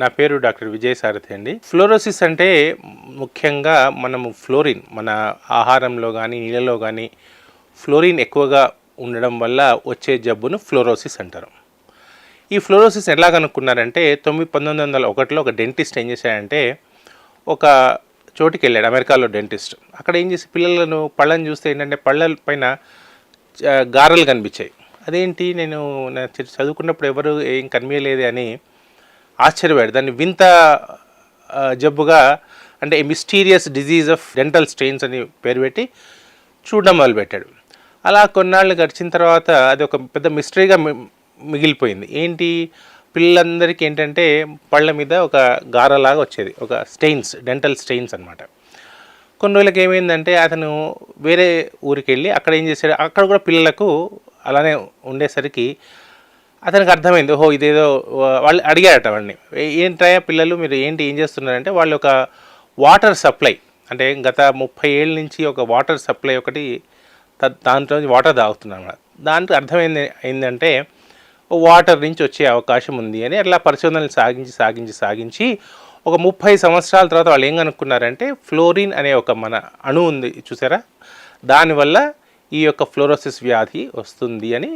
నా పేరు డాక్టర్ విజయసారథి అండి. ఫ్లోరోసిస్ అంటే ముఖ్యంగా మనము ఫ్లోరిన్ మన ఆహారంలో కానీ నీళ్ళలో కానీ ఫ్లోరిన్ ఎక్కువగా ఉండడం వల్ల వచ్చే జబ్బును ఫ్లోరోసిస్ అంటారు. ఈ ఫ్లోరోసిస్ ఎలా కనుక్కున్నారంటే 1901లో ఒక డెంటిస్ట్ ఏం చేశాడంటే ఒక చోటికి వెళ్ళాడు, అమెరికాలో డెంటిస్ట్. అక్కడ ఏం చేసి పళ్ళని చూస్తే ఏంటంటే పళ్ళ పైన గారెలు కనిపించాయి. అదేంటి, నేను చదువుకున్నప్పుడు ఎవరు ఏం కనిపించలేదు అని ఆశ్చర్యపోయాడు. దాన్ని వింత జబ్బుగా అంటే mysterious disease of dental strains అని పేరు పెట్టి చూడడం మొదలుపెట్టాడు. అలా కొన్నాళ్ళు గడిచిన తర్వాత అది ఒక పెద్ద మిస్టరీగా మిగిలిపోయింది. ఏంటి, పిల్లలందరికీ ఏంటంటే పళ్ళ మీద ఒక గారలాగా వచ్చేది, ఒక స్టెయిన్స్, డెంటల్ స్టెయిన్స్ అనమాట. కొన్ని రోజులకి ఏమైందంటే అతను వేరే ఊరికి వెళ్ళి అక్కడ ఏం చేశాడు, అక్కడ కూడా పిల్లలకు అలానే ఉండేసరికి అతనికి అర్థమైంది, ఓహో ఇదేదో. వాళ్ళు అడిగారట వాడిని, ఏంటయ్యా పిల్లలు మీరు ఏం చేస్తున్నారంటే వాళ్ళు ఒక వాటర్ సప్లై, అంటే గత 30 ఏళ్ళ నుంచి ఒక వాటర్ సప్లై ఒకటి దాంట్లో వాటర్ తాగుతున్నారు అన్నమాట. దాంట్లో ఏంటంటే వాటర్ నుంచి వచ్చే అవకాశం ఉంది అని అట్లా పరిశోధనలు సాగించి ఒక 30 సంవత్సరాల తర్వాత వాళ్ళు ఏం కనుక్కున్నారంటే ఫ్లోరిన్ అనే ఒక మన అణువు ఉంది చూసారా, దానివల్ల ఈ యొక్క ఫ్లోరోసిస్ వ్యాధి వస్తుంది అని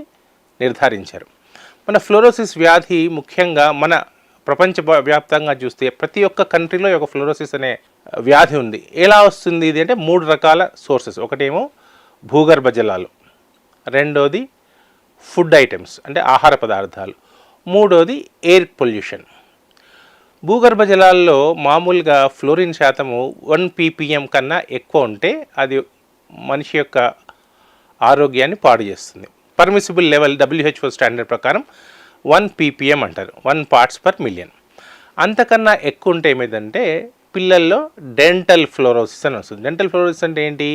నిర్ధారించారు. మన ఫ్లోరోసిస్ వ్యాధి ముఖ్యంగా మన ప్రపంచ వ్యాప్తంగా చూస్తే ప్రతి ఒక్క కంట్రీలో ఒక ఫ్లోరోసిస్ అనే వ్యాధి ఉంది. ఎలా వస్తుంది ఇది అంటే 3 రకాల సోర్సెస్. ఒకటేమో భూగర్భ జలాలు, రెండోది ఫుడ్ ఐటమ్స్ అంటే ఆహార పదార్థాలు, మూడోది ఎయిర్ పొల్యూషన్. భూగర్భ జలాల్లో మామూలుగా ఫ్లోరిన్ శాతము 1 ppm కన్నా ఎక్కువ ఉంటే అది మనిషి యొక్క ఆరోగ్యాన్ని పాడు చేస్తుంది. పర్మిసిబుల్ లెవెల్ WHO స్టాండర్డ్ ప్రకారం 1 ppm అంటారు, 1 parts/million. అంతకన్నా ఎక్కువ ఉంటే ఏమైందంటే పిల్లల్లో డెంటల్ ఫ్లోరోసిస్ అని వస్తుంది. డెంటల్ ఫ్లోరోసిస్ అంటే ఏంటి,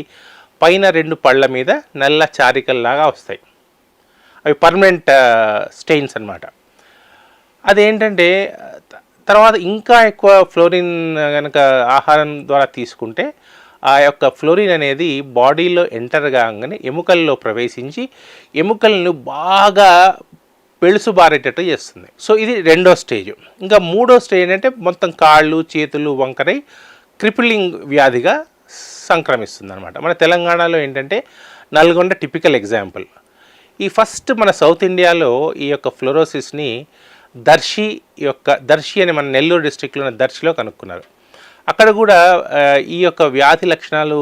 పైన 2 పళ్ళ మీద నల్ల చారికల్లాగా వస్తాయి, అవి పర్మనెంట్ స్టెయిన్స్ అనమాట. అదేంటంటే తర్వాత ఇంకా ఎక్కువ ఫ్లోరిన్ కనుక ఆహారం ద్వారా తీసుకుంటే ఆ యొక్క ఫ్లోరిన్ అనేది బాడీలో ఎంటర్ కాగానే ఎముకల్లో ప్రవేశించి ఎముకలను బాగా పెళుసుబారేటట్టు చేస్తుంది. సో ఇది 2వ స్టేజ్. ఇంకా 3వ స్టేజ్ ఏంటంటే మొత్తం కాళ్ళు చేతులు వంకరై క్రిపులింగ్ వ్యాధిగా సంక్రమిస్తుంది అనమాట. మన తెలంగాణలో ఏంటంటే నల్గొండ టిపికల్ ఎగ్జాంపుల్. ఈ ఫస్ట్ మన సౌత్ ఇండియాలో ఈ యొక్క ఫ్లోరోసిస్ని దర్శి అని మన నెల్లూరు డిస్ట్రిక్ట్లో ఉన్న దర్శిలో కనుక్కున్నారు. అక్కడ కూడా ఈ యొక్క వ్యాధి లక్షణాలు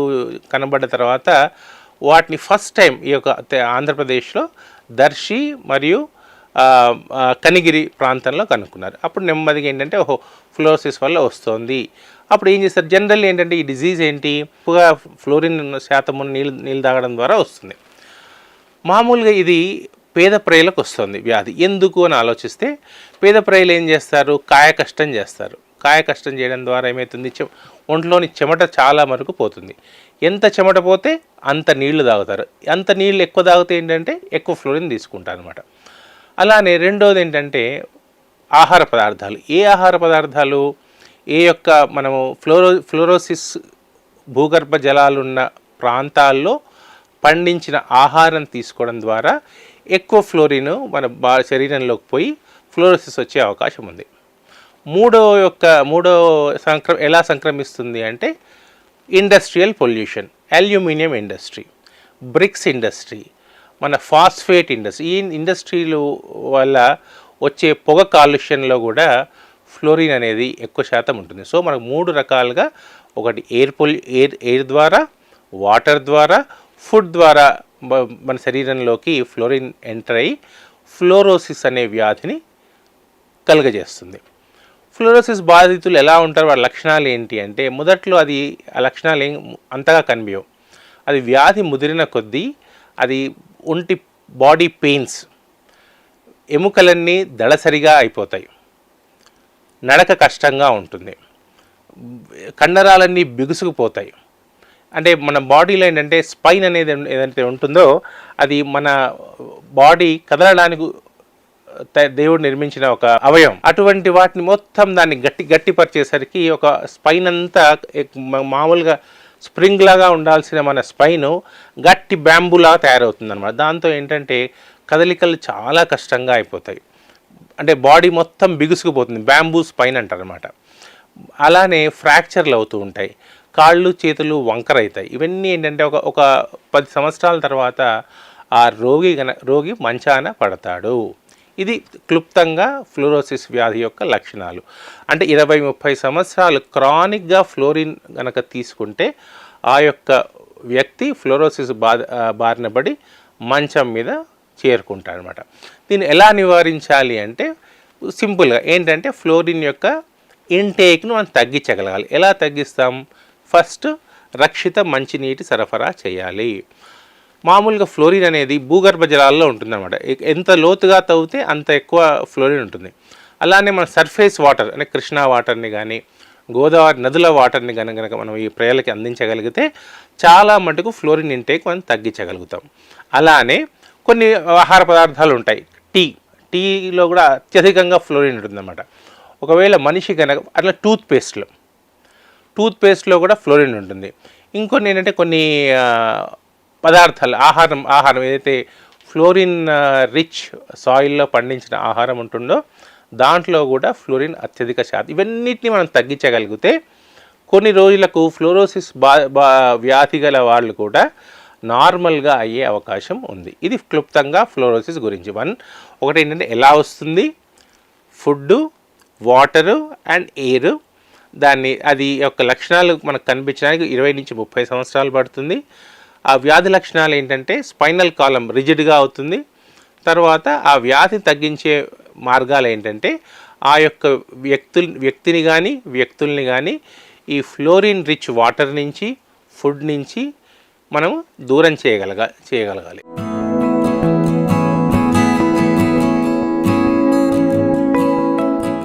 కనబడ్డ తర్వాత వాటిని ఫస్ట్ టైం ఈ యొక్క ఆంధ్రప్రదేశ్లో దర్శి మరియు కనిగిరి ప్రాంతంలో కనుక్కున్నారు. అప్పుడు నెమ్మదిగా ఏంటంటే ఓహో ఫ్లోరోసిస్ వల్ల వస్తుంది. అప్పుడు ఏం చేస్తారు, జనరల్ ఏంటంటే ఈ డిజీజ్ ఏంటి, ఎక్కువగా ఫ్లోరిన్ శాతం నీళ్ళు తాగడం ద్వారా వస్తుంది. మామూలుగా ఇది పేద ప్రజలకు వస్తుంది వ్యాధి. ఎందుకు అని ఆలోచిస్తే పేద ప్రజలు ఏం చేస్తారు, కాయకష్టం చేస్తారు. కాయకష్టం చేయడం ద్వారా ఏమవుతుంది, ఒంట్లోని చెమట చాలా వరకు పోతుంది. ఎంత చెమట పోతే అంత నీళ్లు తాగుతారు. అంత నీళ్ళు ఎక్కువ తాగితే ఏంటంటే ఎక్కువ ఫ్లోరిన్ తీసుకుంటారు అనమాట. అలానే రెండోది ఏంటంటే ఆహార పదార్థాలు. ఏ ఆహార పదార్థాలు, ఏ యొక్క మనము ఫ్లోరోసిస్ భూగర్భ జలాలున్న ప్రాంతాల్లో పండించిన ఆహారం తీసుకోవడం ద్వారా ఎక్కువ ఫ్లోరిన్ మన శరీరంలోకి పోయి ఫ్లోరోసిస్ వచ్చే అవకాశం ఉంది. మూడో ఎలా సంక్రమిస్తుంది అంటే industrial pollution, aluminium industry, bricks industry, మన ఫాస్ఫేట్ ఇండస్ట్రీ. ఈ ఇండస్ట్రీలు వల్ల వచ్చే పొగ కాలుష్యంలో కూడా ఫ్లోరిన్ అనేది ఎక్కువ శాతం ఉంటుంది. సో మనకు 3 రకాలుగా, ఒకటి ఎయిర్ ద్వారా, వాటర్ ద్వారా, ఫుడ్ ద్వారా మన శరీరంలోకి ఫ్లోరిన్ ఎంటర్ అయ్యి ఫ్లోరోసిస్ అనే వ్యాధిని కలుగజేస్తుంది. ఫ్లోరోసిస్ బాధితులు ఎలా ఉంటారు, వాళ్ళ లక్షణాలు ఏంటి అంటే మొదట్లో ఆ లక్షణాలు అంతగా కనిపించవు. అది వ్యాధి ముదిరిన కొద్దీ అది బాడీ పెయిన్స్, ఎముకలన్నీ దళసరిగా అయిపోతాయి, నడక కష్టంగా ఉంటుంది, కండరాలన్నీ బిగుసుకుపోతాయి. అంటే మన బాడీలో ఏంటంటే స్పైన్ అనేది ఏదైతే ఉంటుందో అది మన బాడీ కదలడానికి దేవుడు నిర్మించిన ఒక అవయవం. అటువంటి వాటిని మొత్తం దాన్ని గట్టిపరిచేసరికి ఒక స్పైన్ అంతా మామూలుగా స్ప్రింగ్ లాగా ఉండాల్సిన మన స్పైన్ గట్టి బ్యాంబూలా తయారవుతుంది అనమాట. దాంతో ఏంటంటే కదలికలు చాలా కష్టంగా అయిపోతాయి. అంటే బాడీ మొత్తం బిగుసుకుపోతుంది, బ్యాంబూ స్పైన్ అంటారనమాట. అలానే ఫ్రాక్చర్లు అవుతూ ఉంటాయి, కాళ్ళు చేతులు వంకర అవుతాయి. ఇవన్నీ ఏంటంటే ఒక 10 సంవత్సరాల తర్వాత ఆ రోగి మంచాన పడతాడు. ఇది క్లుప్తంగా ఫ్లోరోసిస్ వ్యాధి యొక్క లక్షణాలు. అంటే 20-30 సంవత్సరాలు క్రానిక్గా ఫ్లోరిన్ కనుక తీసుకుంటే ఆ యొక్క వ్యక్తి ఫ్లోరోసిస్ బారిన పడి మంచం మీద చేరుకుంటాడనమాట. దీన్ని ఎలా నివారించాలి అంటే సింపుల్గా ఏంటంటే ఫ్లోరిన్ యొక్క ఇంటేక్ను మనం తగ్గించగలగాలి. ఎలా తగ్గిస్తాం? ఫస్ట్ రక్షిత మంచినీటి సరఫరా చేయాలి. మామూలుగా ఫ్లోరిన్ అనేది భూగర్భ జలాల్లో ఉంటుందన్నమాట. ఎంత లోతుగా తవ్వితే అంత ఎక్కువ ఫ్లోరిన్ ఉంటుంది. అలానే మన సర్ఫేస్ వాటర్ అంటే కృష్ణా వాటర్ని కానీ గోదావరి నదుల వాటర్ని కనుక మనం ఈ ప్రజలకి అందించగలిగితే చాలా మటుకు ఫ్లోరిన్ ఇంటేక్ మనం తగ్గించగలుగుతాం. అలానే కొన్ని ఆహార పదార్థాలు ఉంటాయి, టీలో కూడా అత్యధికంగా ఫ్లోరిన్ ఉంటుందన్నమాట. ఒకవేళ మనిషి కనుక అట్లా టూత్పేస్ట్లో కూడా ఫ్లోరిన్ ఉంటుంది. ఇంకొన్ని ఏంటంటే కొన్ని పదార్థాలు ఆహారం ఏదైతే ఫ్లోరిన్ రిచ్ సాయిల్లో పండించిన ఆహారం ఉంటుందో దాంట్లో కూడా ఫ్లోరిన్ అత్యధిక శాతం. ఇవన్నిటిని మనం తగ్గించగలిగితే కొన్ని రోజులకు ఫ్లోరోసిస్ వ్యాధి గల వాళ్ళు కూడా నార్మల్గా అయ్యే అవకాశం ఉంది. ఇది క్లుప్తంగా ఫ్లోరోసిస్ గురించి. ఒకటి ఏంటంటే ఎలా వస్తుంది, ఫుడ్డు, వాటరు అండ్ ఎయిర్. అది యొక్క లక్షణాలు మనకు కనిపించడానికి 20-30 సంవత్సరాలు పడుతుంది. ఆ వ్యాధి లక్షణాలు ఏంటంటే స్పైనల్ కాలం రిజిడ్గా అవుతుంది. తర్వాత ఆ వ్యాధి తగ్గించే మార్గాలు ఏంటంటే ఆ యొక్క వ్యక్తుల్ని కానీ ఈ ఫ్లోరిన్ రిచ్ వాటర్ నుంచి, ఫుడ్ నుంచి మనం దూరం చేయగలగాలి.